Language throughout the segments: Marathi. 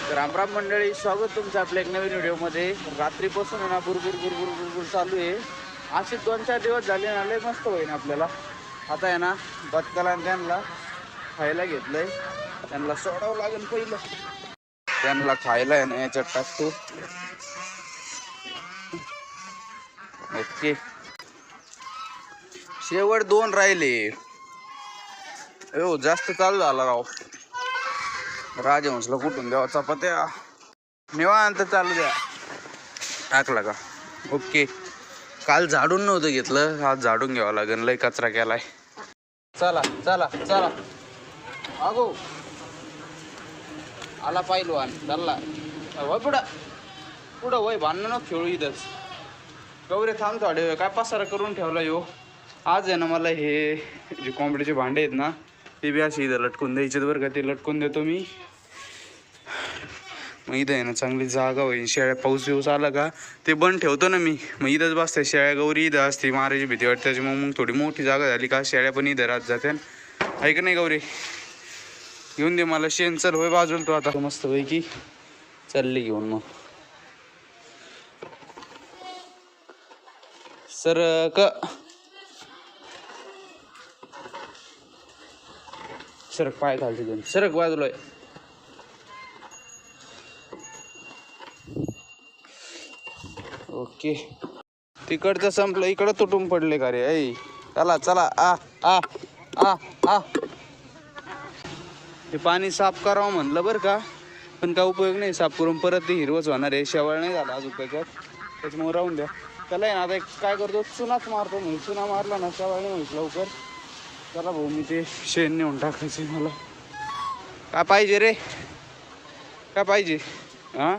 तर रामराम मंडळी, स्वागत तुमचं आपल्या एक नवीन व्हिडिओमध्ये. रात्रीपासून आहे ना बुरबुर बुरबुर बुरबुर चालू आहे. असे 2-4 दिवस झाले ना, लय मस्त होईन आपल्याला. आता आहे ना बदकाला त्यांना खायला घेतलंय, त्यांना सोडावं लागेल पहिलं. त्यांना खायला आहे ना याच्यात टाकतो. ओके, शेवट 2 राहिले. हो जास्त चालू झाला राव. राजहंसला कुठून द्यावा चपात्या, निवांत चालू द्या. टाकला का? ओके. काल झाडून नव्हतं घेतलं, आज झाडून घ्यावं लागेल, लय कचरा केलाय. चला चला चला, अगो आला पाहिलवान चालला. वय पुढं पुढं वय, भांडण नको खेळू इथंच. गौरे थांब थोडे वेळ, काय पसारा करून ठेवला यो. आज आहे ना मला हे जे कोंबडीचे भांडे आहेत ना, ते बी असे इथं लटकून द्यायचे बरं का. ते लटकून देतो मी. मग इथं आहे ना चांगली जागा होईल. शेळ्या पाऊस बिऊस आला का ते बंद ठेवतो ना मी, मग इथंच बसते. शेळ्या गौरी इथं असते, मारायची भीती वाटते त्याच्यामुळे. मग थोडी मोठी जागा झाली का शेळ्या पण इथं राहत जाते. ऐक नाही गौरी, घेऊन दे मला शेण. चल होय बाजूला, तो आता मस्त पैकी चालली घेऊन. मग सर सरक, पाय घालते घेऊन सरक बाजूला. ओके, तिकडचं संपलं, इकडं तुटून पडले का रे? ऐ चला चला, आ आ आ आ. ते पाणी साफ करावं म्हणलं बरं का, पण काय उपयोग नाही. साफ करून परत ते हिरवच होणार आहे. शेवाळ नाही झाला अजून त्याच्यात, त्याच्यामुळे राहून द्या. त्याला आहे ना आता एक काय करतो, चुनाच मारतो. म्हणून चुना मारला ना शेवाळ नाही होईल लवकर. चला भाऊ, मी ते शेण नेऊन टाकायचे. मला काय पाहिजे रे, काय पाहिजे? हां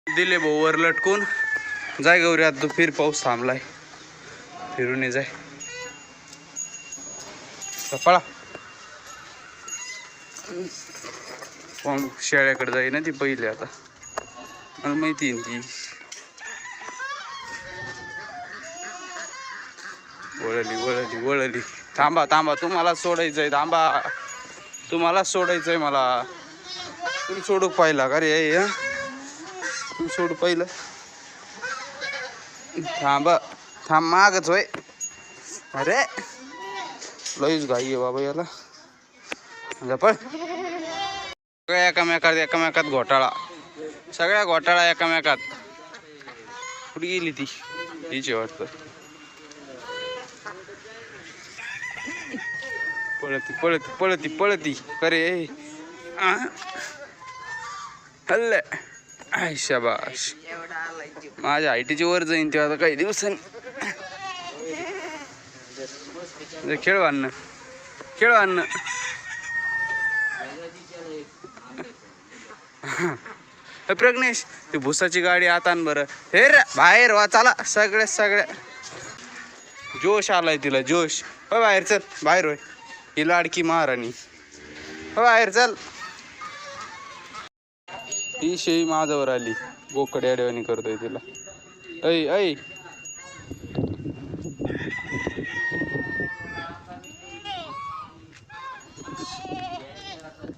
दिले भाऊ वर लटकून. जाय गौरी, आता तू फिर, पाऊस थांबलाय, फिरून ये जाय. पळा, शेळ्याकडे जाई ना ती पहिले. आता मला माहिती आहे ती वळली वळली वळली. थांबा थांबा, तुम्हाला सोडायचंय. थांबा, तुम्हाला सोडायचंय मला. तुम्ही सोडू पाहिला का रे? हा तुम्ही सोडू पहिलं. थांबा थांब, मागच होय. अरे लईच घाई आहे बाबा याला. पण सगळ्या एकामेकात घोटाळा, सगळ्या घोटाळा एकामेकात. कुठे गेली ती? हिची वाटतं. पळती पळती पळती पळती अरे हल्ल. आय शाबाश, माझ्या हाईटीची वर जाईन तेव्हा आता काही दिवसांनी. खेळ आणणं, खेळ आणणं. प्रज्ञेश, ती भुसाची गाडी आता आण बरं. हे रे बाहेर वा, चला सगळ्या. जोश आलाय तिला, जोश. हो बाहेर चल, बाहेर होय. ही लाडकी महाराणी, हो बाहेर चल. ही शेळी माझ्यावर आली, बोकड अडवणी करतोय तिला. ऐ ऐ,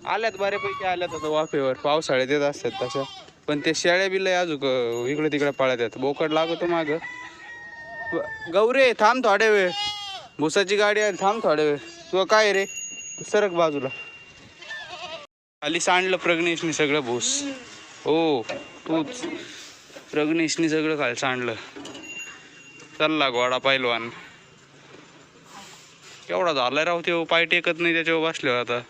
आल्यात बऱ्यापैकी आल्यात आता वाफेवर. पावसाळ्यात येत असतात तशा, पण ते शेळ्या बिल्ल्या अजून इकडे तिकडे पळत आहेत. बोकड लागतो माग. गौरे थांब थोड्या वेळ, भुसाची गाडी आली, थांब थोड्या वेळ. तू काय रे, सरक बाजूला. खाली सांडलं प्रज्ञेशने सगळं भूस. हो तूच, प्रज्ञेशने सगळं खाली सांडलं. चालला घोडा पैलवान. केवढा झालाय राव ते, पाय टेकत नाही त्याच्यावर बसल्यावर. आता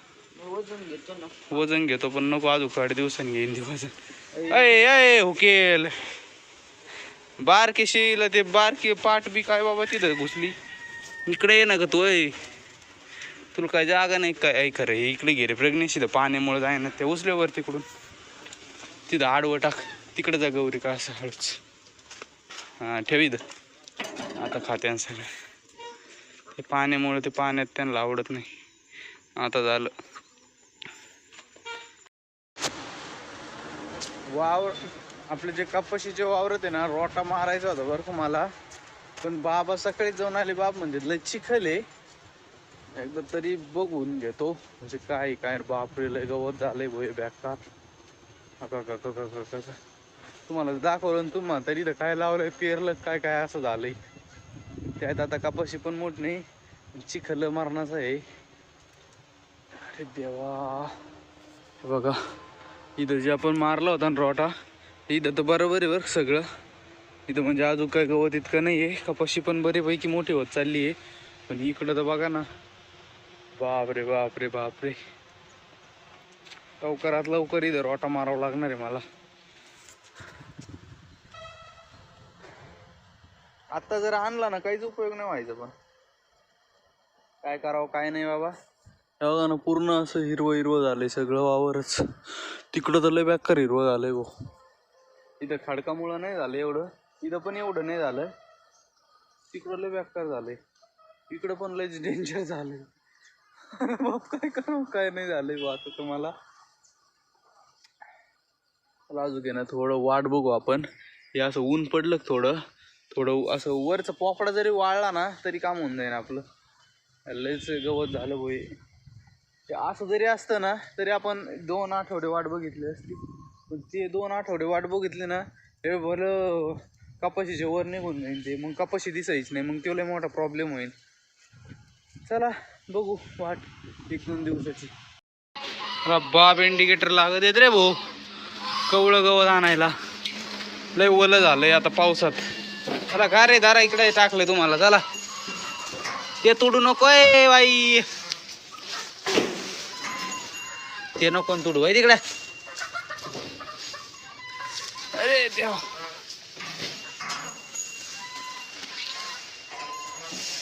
वजन घेतो पण नको, अजून 8 दिवसांनी घेईन ते वजन. अय अय हुकेल, बारकी शेळीला ते बारकी पाठ बी काय बाबा तिथं घुसली. इकडे ये ना ग तू. तुला काय जागा नाही काय? खरं इकडे घे रे प्रेग्नेन्सी. तर पाण्यामुळे जाय ना ते उचल्यावर तिकडून तिथं आडवं टाक. तिकडे जा गौरी, का असं हळूच. हां ठेवी द. आता खात्यान सगळं ते पाण्यामुळे, ते पाण्यात त्यांना आवडत नाही. आता झालं. वावर आपले जे कपाशीचे वावरत आहे ना, रोटा मारायचा होता बरं का मला. पण बाबा सकाळी जाऊन आले. बाब म्हणजे लय चिखल आहे. एकदा तरी बघून घेतो म्हणजे काय काय. बापरे लय गवत झालंय भोय बेकार. तुम्हाला दाखवलं तुम्हाला तरी तर काय लावलंय पेरलं काय काय असं झालंय. त्यात आता कपाशी पण मोठ नाही, चिखल मारणाचं आहे. अरे देवा, बघा इथं जे आपण मारला होता ना रोटा, इथं तर बरोबर आहे बरं सगळं. इथं म्हणजे अजून काय गवत इतकं नाही आहे, कपाशी पण बरीपैकी मोठी होत चालली आहे. पण इकडं तर बघा ना, बापरे बापरे बापरे, लवकरात लवकर इथं रोटा मारावा लागणार आहे मला. आता जर आणला ना काहीच उपयोग नाही व्हायचा, पण काय करावं काय नाही बाबा. बघा ना पूर्ण असं हिरवं हिरवं झालंय सगळं वावरच. तिकडं तर लय बेकार हिरवं झालंय गो. इथं खडकामुळं नाही झालं एवढं, इथं पण एवढं नाही झालं, तिकडं लय बेकार झालंय, इकडं पण लयच डेंजर झालंय. बाप काय करू काय नाही झालंय बा आता तुम्हाला. अजून घे ना थोडं वाट बघू आपण. हे असं ऊन पडलं थोडं थोडं, असं वरचा पोपडा जरी वाळला ना तरी काम होऊन जाईल आपलं. लयच गवत झालं बोय. ते असं जरी असतं ना तरी आपण 2 आठवडे वाट बघितली असती, पण ते 2 आठवडे वाट बघितली ना हे भलं कपाशीच्या वर निघून जाईल ते, मग कपाशी दिसायची नाही, मग तो लय मोठा प्रॉब्लेम होईल. चला बघू वाट 1-2 दिवसाची. बाप इंडिकेटर लागत येत रे भाऊ, कवळं गवत आणायला. लय ओलं झालंय आता पावसात. चला का रे दारा इकडे टाकलंय तुम्हाला, चला ते तोडू नकोय बाई, ते नको तोडू बाई तिकडे. अरे देवा,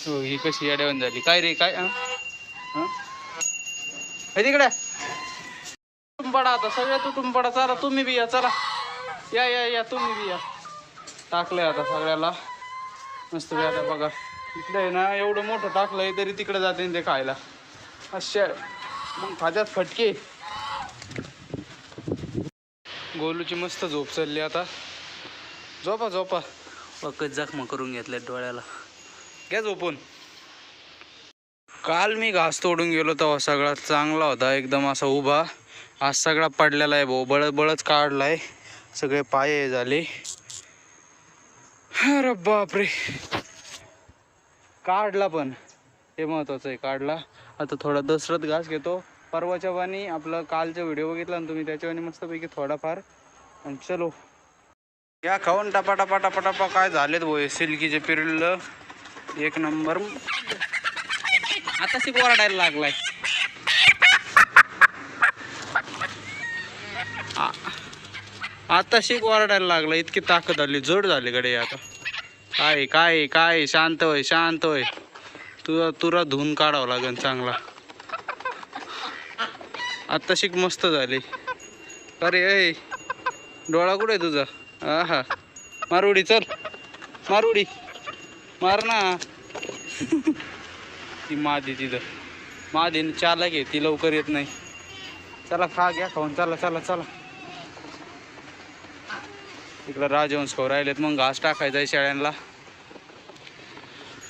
हो ही कशी अडवण झाली काय रे काय. तिकडे तुटून पडा आता, सगळ्या तुटून पडा. चला तुम्ही बी या, चला या या या तुम्ही बी या. टाकलंय आता सगळ्याला मस्त बी. आता बघा इकडे आहे ना एवढं मोठं टाकलंय तरी तिकडे जाते ते खायला अशा, मग खात्यात फटके. गोलूची मस्त झोप चालली आता. झोपा झोपा, पक्कच जखमा करून घेतल्या डोळ्याला, घ्या झोपून. काल मी घास तोडून गेलो तेव्हा सगळा चांगला होता एकदम असा उभा. आज सगळा पडलेला आहे भाऊ, बळच काढलाय, सगळे पाय झाले. अरे बापरे, काढला पण हे महत्वाचं आहे, काढला. आता थोडा दसरत घास घेतो परवाच्या वाणी. आपलं कालचा व्हिडिओ बघितला ना तुम्ही, त्याच्यावानी मस्तपैकी थोडाफार. आणि चलो या खाऊन टपा टपा टपा टपा. काय झालेत भाऊ सिल्कीचे पिरलं एक नंबर. आता शिक ओरडायला लागलाय, आता शिक ओरडायला लागला, इतकी ताकद आली, जोड झाली गडे. आता काय काय काय, शांत होय शांत होय, तुला धुवून काढावं लागेल चांगला. आता शिक मस्त झाली. अरे ऐ डोळा कुठे आहे तुझा? हा हा, मारुडी चल, मारुडी मार ना. ती मादी तिथं, मादीने चाला घे, ती लवकर येत नाही. चला खा घ्या खाऊन, चला चला चला. इकडं राजहंस खाऊ राहिलेत, मग घास टाकायचा आहे शेळ्यांना.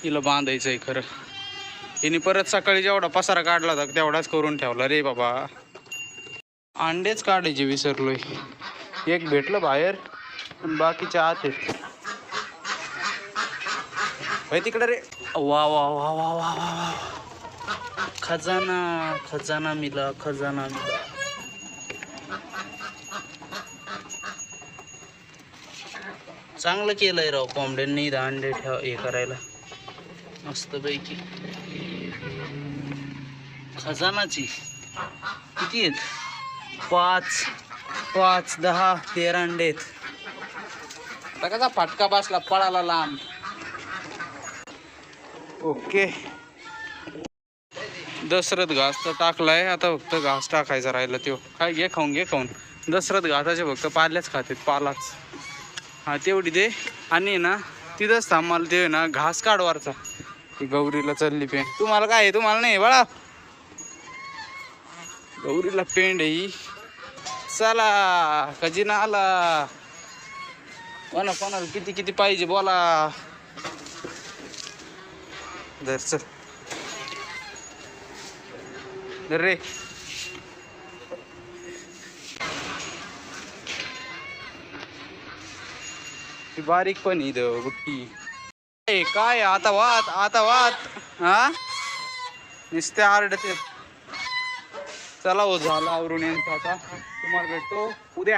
हिला बांधायचं आहे खरं. हिने परत सकाळी जेवढा पसारा काढला होता तेवढाच करून ठेवला रे बाबा. अंडेच काढायचे विसरलोय, एक भेटलं बाहेर पण बाकीचे आत आहेत. तिकडे रे, वा वा वा वा वा वा, खजाना खजाना मिला, खजाना मिला. चांगलं केलंय राव कोंबड्यांनी अंडे हे करायला मस्त पैकी. खजानाची किती आहेत? 5, 5, 10, 13 अंडे आहेत. कसा फटका बसला, पळाला लांब. ओके, दसरथ घास तर टाकलाय, आता फक्त घास टाकायचा राहिला. त्यो काय घे खाऊन, घे खाऊन. दसरथ घासाचे फक्त पाल्याच खातात, पालाच. हा तेवढी दे. आणि ना तिथंच थांब, ते ना घास काढवारचा. ती गौरीला चालली पेंड. तुम्हाला काय आहे? तुम्हाला नाही बाळा, गौरीला पेंड आहे. चला खजिना आला. कोणाला किती किती पाहिजे बोला. धर चल, धर रे. ती बारीक पण इथं बुट्टी. काय आता वाद हा नुसते आरडते. चला हो झाला आवरून यांचं आता. तुम्हाला भेटतो उद्या.